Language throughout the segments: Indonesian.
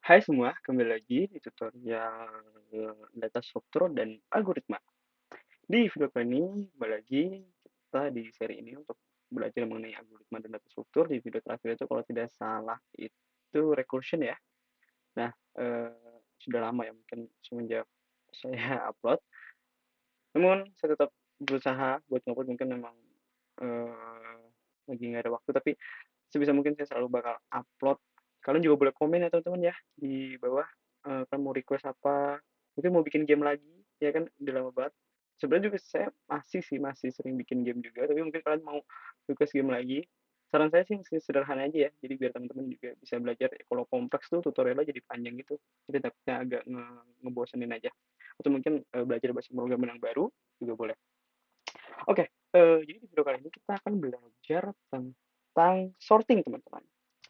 Hai semua, kembali lagi di tutorial data struktur dan algoritma. Di video kali ini, kembali lagi kita di seri ini untuk belajar mengenai algoritma dan data struktur. Di video terakhir itu kalau tidak salah itu recursion ya. Nah, sudah lama ya mungkin semenjak saya upload. Namun saya tetap berusaha buat ngupload mungkin memang eh, lagi nggak ada waktu, tapi sebisa mungkin saya selalu bakal upload. Kalian juga boleh komen ya teman-teman ya di bawah. Kalian mau request apa? Mungkin mau bikin game lagi, ya kan? Udah lama banget. Sebenarnya juga saya masih sering bikin game juga, tapi mungkin kalian mau request game lagi. Saran saya sih sederhana aja ya, jadi biar teman-teman juga bisa belajar. Kalau kompleks tuh tutorialnya jadi panjang gitu, jadi takutnya agak ngebosenin aja. Atau mungkin belajar bahasa pemrograman yang baru juga boleh. Oke, jadi di video kali ini kita akan belajar tentang sorting, teman-teman.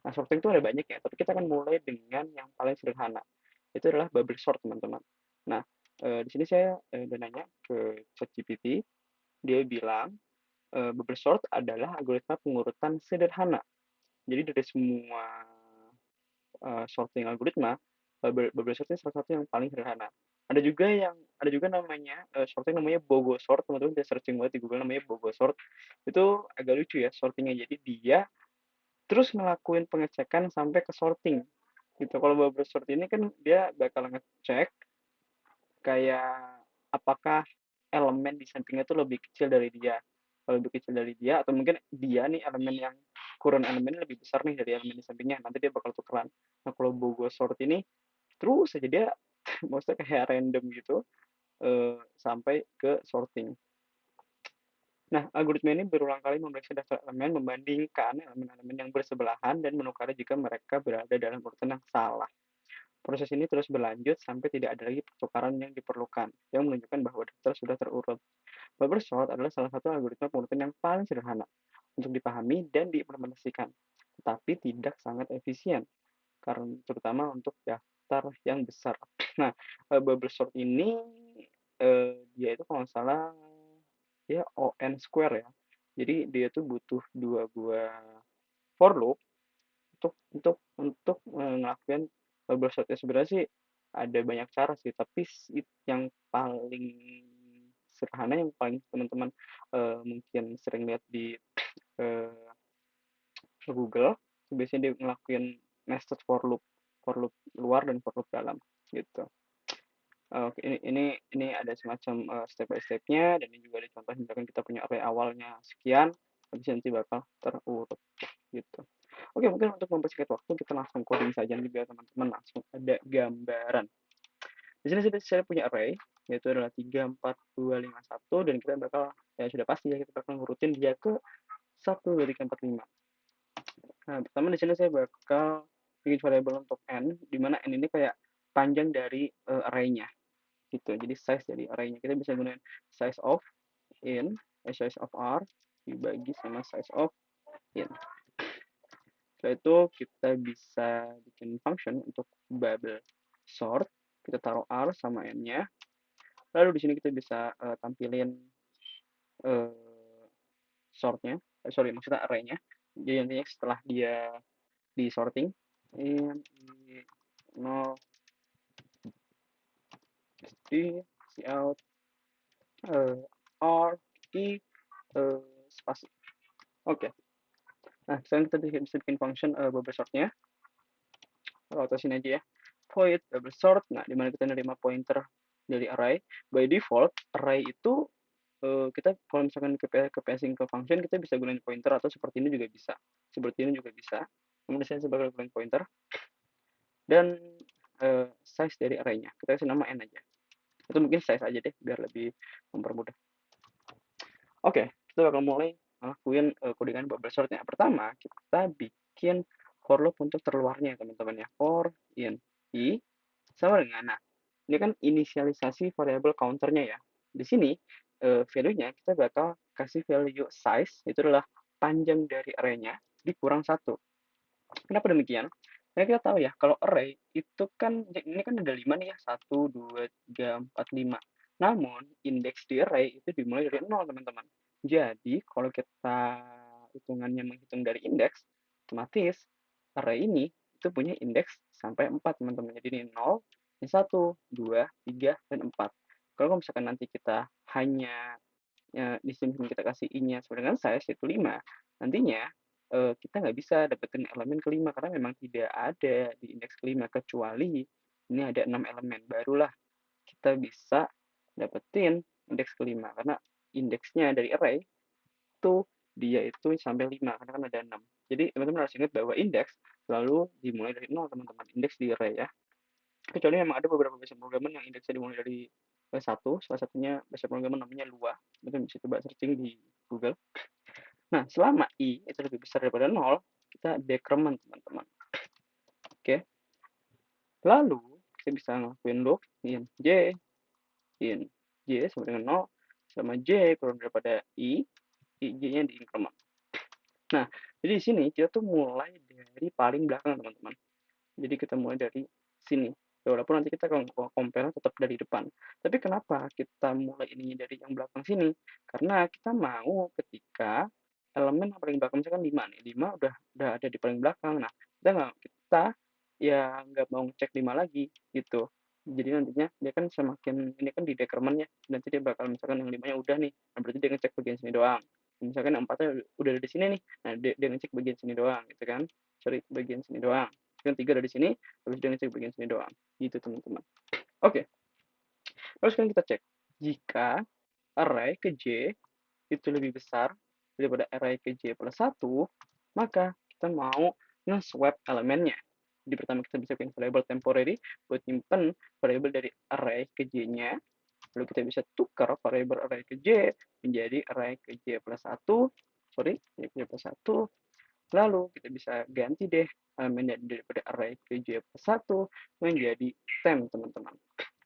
Nah, sorting itu ada banyak ya, tapi kita akan mulai dengan yang paling sederhana. Itu adalah bubble sort, teman-teman. Nah, di sini saya udah nanya ke ChatGPT, dia bilang bubble sort adalah algoritma pengurutan sederhana. Jadi dari semua sorting algoritma, bubble sort ini salah satu yang paling sederhana. Ada juga namanya sorting namanya Bogo sort, teman-teman bisa searching banget di Google namanya Bogo sort. Itu agak lucu ya sortingnya. Jadi dia terus ngelakuin pengecekan sampai ke sorting gitu. Kalau bubble sort ini kan dia bakal ngecek kayak apakah elemen di sampingnya tuh lebih kecil dari dia. Kalau lebih kecil dari dia atau mungkin dia nih elemen yang kurang elemennya lebih besar nih dari elemen di sampingnya, nanti dia bakal tukeran. Nah, kalau Bogo sort ini terus saja dia maksudnya kayak random gitu sampai ke sorting. Nah, algoritma ini berulang kali memeriksa daftar elemen, membandingkan elemen-elemen yang bersebelahan, dan menukarnya jika mereka berada dalam urutan yang salah. Proses ini terus berlanjut sampai tidak ada lagi pertukaran yang diperlukan, yang menunjukkan bahwa daftar sudah terurut. Bubble sort adalah salah satu algoritma pengurutan yang paling sederhana untuk dipahami dan diimplementasikan, tetapi tidak sangat efisien, karena terutama untuk daftar yang besar. Nah, bubble sort ini dia itu kalau nggak salah dia ON square ya. Jadi dia tuh butuh dua buah for loop untuk ngelakuin bubble sort. Ya sebenarnya sih ada banyak cara sih, tapi yang paling sederhana, yang paling teman-teman mungkin sering lihat di eh, Google, biasanya dia ngelakuin nested for loop luar dan for loop dalam gitu. Oke, ini ada semacam step by step-nya, dan ini juga ada contoh misalkan kita punya array awalnya sekian, habis nanti bakal terurut gitu. Oke, mungkin untuk mempersingkat waktu kita langsung coding saja nih biar teman-teman langsung ada gambaran. Di sini saya punya array yaitu adalah 3 4 2 5 1, dan kita bakal ya sudah pasti ya kita bakal ngurutin dia ke 1 2 3 4 5. Nah, pertama di sini saya bakal bikin variabel untuk n, di mana n ini kayak panjang dari array-nya gitu. Jadi size dari array-nya kita bisa gunakan size of in, size of r dibagi sama size of in. Setelah itu kita bisa bikin function untuk bubble sort. Kita taruh r sama n-nya. Lalu di sini kita bisa tampilin uh, sortnya, sorry maksudnya array-nya. Jadi nantinya setelah dia di sorting, in 0 di out r i spasi. Oke. Nah, sekarang kita bisa bikin function bubble sortnya. Kalau atau sini aja ya. Void bubble sort. Nah, dimana kita nerima pointer dari array. By default, array itu kita kalau misalkan ke passing ke function, kita bisa gunain pointer, atau seperti ini juga bisa. Seperti ini juga bisa. Kemudian saya sebagai gunain pointer. Dan size dari array-nya. Kita kasih nama n aja. Itu mungkin size aja deh, biar lebih mempermudah. Oke, kita bakal mulai ngelakuin codingan bubble sortnya. Pertama, kita bikin for loop untuk terluarnya, teman-teman ya. For in i sama dengan, nah, ini kan inisialisasi variabel counternya ya. Di sini value-nya kita bakal kasih value size, itu adalah panjang dari array-nya dikurang 1. Kenapa demikian? Karena kita tahu ya, kalau array itu kan, ini kan ada 5 nih ya, 1, 2, 3, 4, 5. Namun, indeks di array itu dimulai dari 0, teman-teman. Jadi, kalau kita hitungannya menghitung dari indeks, otomatis array ini itu punya indeks sampai 4 teman-teman. Jadi ini 0, ini 1, 2, 3, dan 4. Kalau misalkan nanti kita hanya di sini kita kasih i-nya sama dengan size yaitu 5, nantinya kita nggak bisa dapetin elemen kelima karena memang tidak ada di indeks kelima kecuali ini ada 6 elemen barulah kita bisa dapetin indeks kelima karena indeksnya dari array itu dia itu sampai 5 karena kan ada 6. Jadi teman-teman harus ingat bahwa indeks selalu dimulai dari 0 teman-teman, indeks di array ya. Kecuali memang ada beberapa bahasa pemrograman yang indeksnya dimulai dari 1, salah satunya bahasa pemrograman namanya Lua. Teman bisa coba searching di Google. Nah, selama i itu lebih besar daripada 0, kita decrement teman-teman. Oke. Lalu kita bisa ngelakuin loop in j sama dengan 0 sama j kurang daripada j-nya di increment. Nah, jadi di sini kita tuh mulai dari paling belakang teman-teman. Jadi kita mulai dari sini. Walaupun nanti kita kalau compare tetap dari depan. Tapi kenapa kita mulai ini dari yang belakang sini? Karena kita mau ketika elemen yang paling belakang misalkan 5 nih. 5 udah ada di paling belakang. Nah, kita ya nggak mau ngecek 5 lagi gitu. Jadi nantinya dia kan semakin ini kan di decrement-nya. Nanti dia bakal misalkan yang 5-nya udah nih. Nah, berarti dia ngecek bagian sini doang. Misalkan yang 4-nya udah ada di sini nih. Nah, dia ngecek bagian sini doang gitu kan. Sorry, bagian sini doang. Kan 3 dari sini, habis dia ngecek bagian sini doang. Gitu teman-teman. Oke. Terus kan kita cek. Jika array ke j itu lebih besar daripada array ke j plus 1, maka kita mau nge-swap elemennya. Di pertama kita bisa bikin variable temporary buat nyimpen variable dari array ke j-nya. Lalu kita bisa tukar variable array ke j menjadi array ke j plus 1. Sorry, j plus 1. Lalu kita bisa ganti deh elemen daripada array ke j plus 1 menjadi temp teman-teman.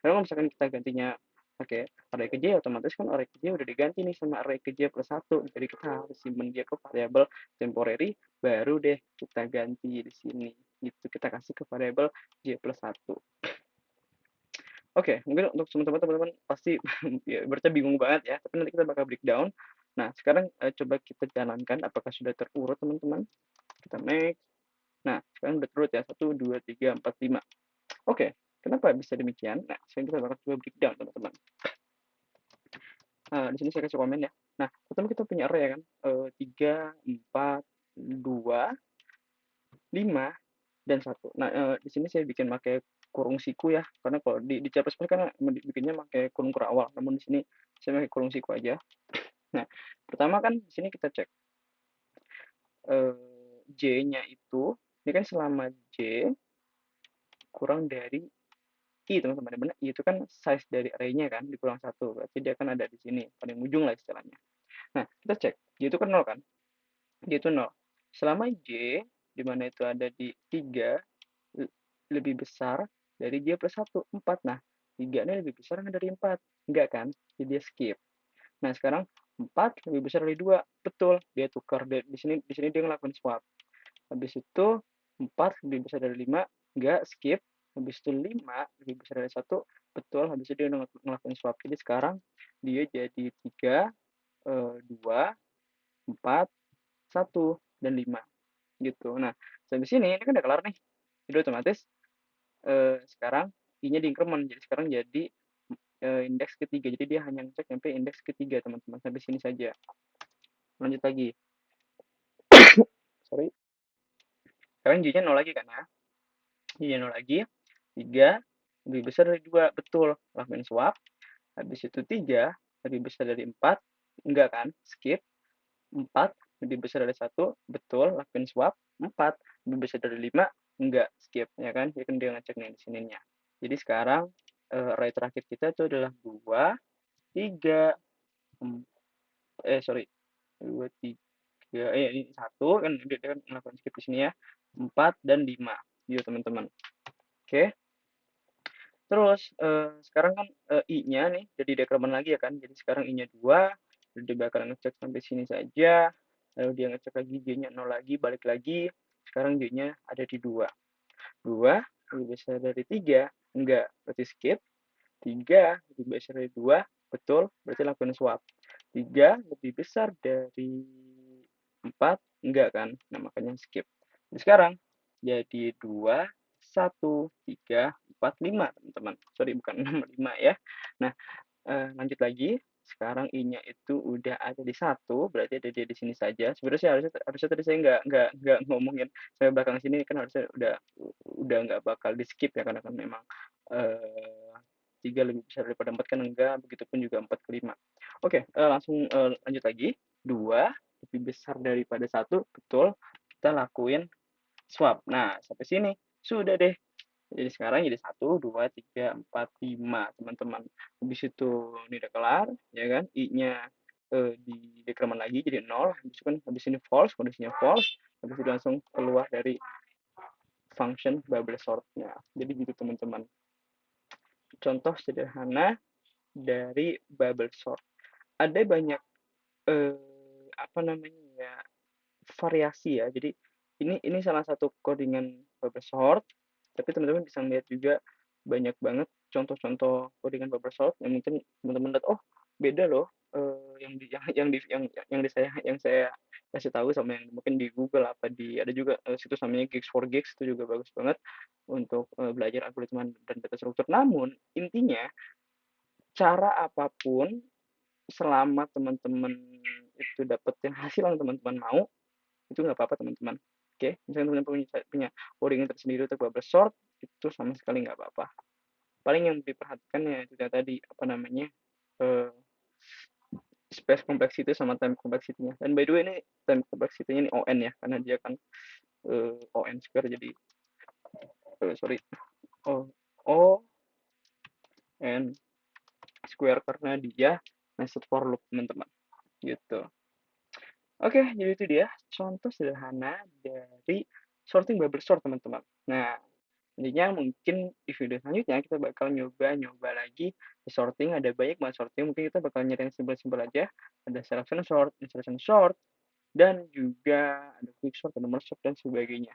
Kalau misalkan kita gantinya pakai array ke j, otomatis kan array ke j udah diganti nih sama array ke j plus 1. Jadi kita harus simpen dia ke variable temporary, baru deh kita ganti di sini. Gitu, kita kasih ke variable j plus 1. Oke, mungkin untuk teman-teman pasti ya, berarti bingung banget ya, tapi nanti kita bakal breakdown. Nah, sekarang coba kita jalankan apakah sudah terurut teman-teman. Kita make. Nah, sekarang udah terurut ya, 1, 2, 3, 4, 5. Oke, kenapa bisa demikian? Nah, sekarang kita bakal coba breakdown teman-teman. Di sini saya kasih komen ya. Nah, pertama kita punya array ya kan, 3, 4, 2, 5, dan 1. Nah, di sini saya bikin pakai kurung siku ya, karena kalau di C++ kan bikinnya pakai kurung kurawal, namun di sini saya pakai kurung siku aja. Nah, pertama kan di sini kita cek j-nya itu, ini kan selama j kurang dari i teman-teman, benar i itu kan size dari array-nya kan dikurang 1, berarti dia kan ada di sini paling ujung lah istilahnya. Nah, kita cek j itu kan 0 kan, j itu 0 selama j di mana itu ada di 3 lebih besar dari j plus 1, 4. Nah, 3 ini lebih besar dari 4, enggak kan, jadi dia skip. Nah, sekarang 4 lebih besar dari 2, betul, dia tukar, di sini dia ngelakuin swap. Habis itu 4 lebih besar dari 5, enggak, skip. Habis itu 5 lebih besar dari 1, betul, habis itu dia ngelakuin swap. Jadi sekarang dia jadi 3, 2, 4, 1, dan 5. Gitu. Nah, sampai sini ini kan udah kelar nih. Jadi otomatis sekarang i-nya di increment. Jadi sekarang jadi indeks ketiga. Jadi dia hanya ngecek sampai indeks ketiga, teman-teman. Sampai sini saja. Lanjut lagi. Sorry. Sekarang j-nya 0 lagi kan ya. J-nya 0 lagi. 3 lebih besar dari 2, betul, lakuin swap. Habis itu 3 lebih besar dari 4, enggak kan, skip. 4 lebih besar dari 1, betul, lakuin swap. 4 lebih besar dari 5, enggak, skip, ya kan, jadi kan dia ngecek nih di sininya. Jadi sekarang array terakhir kita itu adalah 2, 3, 2, 3, ini 1, kan dia kan melakukan skip di sini ya, 4, dan 5, gitu teman-teman. Oke. Terus sekarang kan i-nya nih jadi decrement lagi ya kan. Jadi sekarang i-nya 2, lalu dia bakal ngecek sampai sini saja. Lalu dia ngecek lagi j-nya 0 lagi, balik lagi. Sekarang j-nya ada di 2. 2 lebih besar dari 3, enggak, berarti skip. 3 lebih besar dari 2, betul, berarti lakukan swap. 3 lebih besar dari 4, enggak kan, nah makanya skip. Jadi sekarang Jadi 2, 1, 3, 4, 5 teman-teman. Sorry bukan 6, 5 ya. Nah, lanjut lagi, sekarang I-nya itu udah ada di 1, berarti ada dia di sini saja. Sebenarnya sih harusnya harusnya tadi saya nggak ngomongin sampai belakang sini kan harusnya udah nggak bakal di-skip ya karena kan memang, eee, 3 lebih besar daripada 4 kan enggak, begitupun juga 4 ke 5. Oke, langsung, lanjut lagi, 2 lebih besar daripada 1, betul, kita lakuin swap. Nah, sampai sini sudah deh. Jadi sekarang jadi 1, 2, 3, 4, 5 teman-teman. Habis itu ini udah kelar, ya kan? I-nya di decrement lagi jadi 0. Habis itu kan habis ini false, kondisinya false. Habis itu langsung keluar dari function bubble sort-nya. Jadi gitu teman-teman. Contoh sederhana dari bubble sort. Ada banyak apa namanya ya variasi ya. Jadi ini salah satu codingan bubble sort, tapi teman-teman bisa melihat juga banyak banget contoh-contoh codingan bubble sort yang mungkin teman-teman lihat, oh beda loh yang saya kasih tahu sama yang mungkin di Google apa di ada juga situs namanya Gigs for Gigs itu juga bagus banget untuk belajar algoritma dan data struktur. Namun intinya cara apapun selama teman-teman itu dapetin hasil yang teman-teman mau itu nggak apa-apa teman-teman. Oke, misalnya teman-teman punya codingan tersendiri untuk bubble sort itu sama sekali nggak apa-apa. Paling yang diperhatikan ya itu tadi apa namanya eh, space complexity sama time complexity-nya. Dan by the way ini time complexity-nya ini ON ya karena dia kan ON square jadi sorry O O N square karena dia nested for loop teman-teman gitu. Oke, jadi itu dia contoh sederhana dari sorting bubble sort teman-teman. Nah, intinya mungkin di video selanjutnya kita bakal nyoba lagi sorting, ada banyak banget sorting, mungkin kita bakal nyari yang simpel-simpel aja, ada selection sort, insertion sort, dan juga ada quick sort, ada merge sort, dan sebagainya.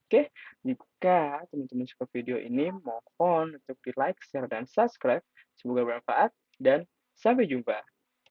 Oke, jika teman-teman suka video ini, mohon untuk di like, share, dan subscribe. Semoga bermanfaat, dan sampai jumpa.